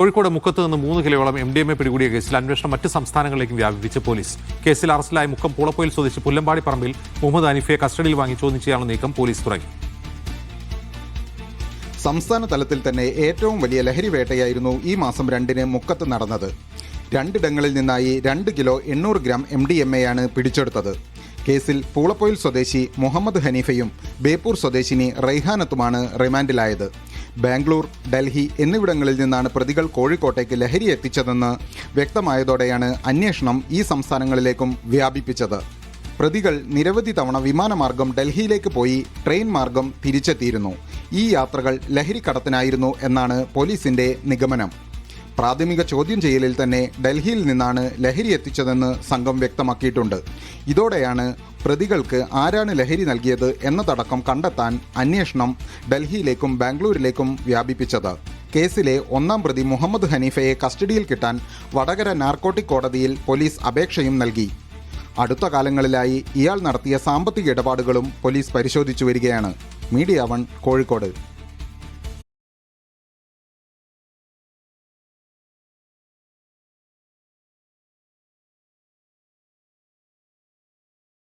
കോഴിക്കോട് മുക്കത്ത് നിന്ന് 3 കിലോയോളം MDMA പിടികൂടിയ കേസിൽ അന്വേഷണം മറ്റ് സംസ്ഥാനങ്ങളിലേക്കും വ്യാപിപ്പിച്ച് പോലീസ്. കേസിൽ അറസ്റ്റിലായ മുക്കം പൂളപ്പൊയിൽ സ്വദേശി പുല്ലമ്പാടി പറമ്പിൽ മുഹമ്മദ് ഹനീഫയെ കസ്റ്റഡിയിൽ വാങ്ങി ചോദ്യം ചെയ്യാനുള്ള നീക്കം പോലീസ് തുടങ്ങി. സംസ്ഥാന തലത്തിൽ തന്നെ ഏറ്റവും വലിയ ലഹരി വേട്ടയായിരുന്നു ഈ മാസം 2-ന് മുക്കത്ത് നടന്നത്. 2ഇടങ്ങളിൽ നിന്നായി 2 കിലോ 800 ഗ്രാം MDMA പിടിച്ചെടുത്തത്. കേസിൽ പൂളപ്പൊയിൽ സ്വദേശി മുഹമ്മദ് ഹനീഫയും ബേപ്പൂർ സ്വദേശിനി റൈഹാനത്തുമാണ് റിമാൻഡിലായത്. ബാംഗ്ലൂർ, ഡൽഹി എന്നിവിടങ്ങളിൽ നിന്നാണ് പ്രതികൾ കോഴിക്കോട്ടേക്ക് ലഹരി എത്തിച്ചതെന്ന് വ്യക്തമായതോടെയാണ് അന്വേഷണം ഈ സംസ്ഥാനങ്ങളിലേക്കും വ്യാപിപ്പിച്ചത്. പ്രതികൾ നിരവധി തവണ വിമാനമാർഗം ഡൽഹിയിലേക്ക് പോയി ട്രെയിൻ മാർഗം തിരിച്ചെത്തിയിരുന്നു. ഈ യാത്രകൾ ലഹരിക്കടത്തിനായിരുന്നു എന്നാണ് പോലീസിന്റെ നിഗമനം. പ്രാഥമിക ചോദ്യം ചെയ്യലിൽ തന്നെ ഡൽഹിയിൽ നിന്നാണ് ലഹരി എത്തിച്ചതെന്ന് സംഘം വ്യക്തമാക്കിയിട്ടുണ്ട്. ഇതോടെയാണ് പ്രതികൾക്ക് ആരാണ് ലഹരി നൽകിയത് എന്നതടക്കം കണ്ടെത്താൻ അന്വേഷണം ഡൽഹിയിലേക്കും ബാംഗ്ലൂരിലേക്കും വ്യാപിപ്പിച്ചത്. കേസിലെ 1-ാം പ്രതി മുഹമ്മദ് ഹനീഫയെ കസ്റ്റഡിയിൽ കിട്ടാൻ വടകര നാർക്കോട്ടിക് കോടതിയിൽ പോലീസ് അപേക്ഷയും നൽകി. അടുത്ത കാലങ്ങളിലായി ഇയാൾ നടത്തിയ സാമ്പത്തിക ഇടപാടുകളും പോലീസ് പരിശോധിച്ചു വരികയാണ്. മീഡിയ 1 കോഴിക്കോട്.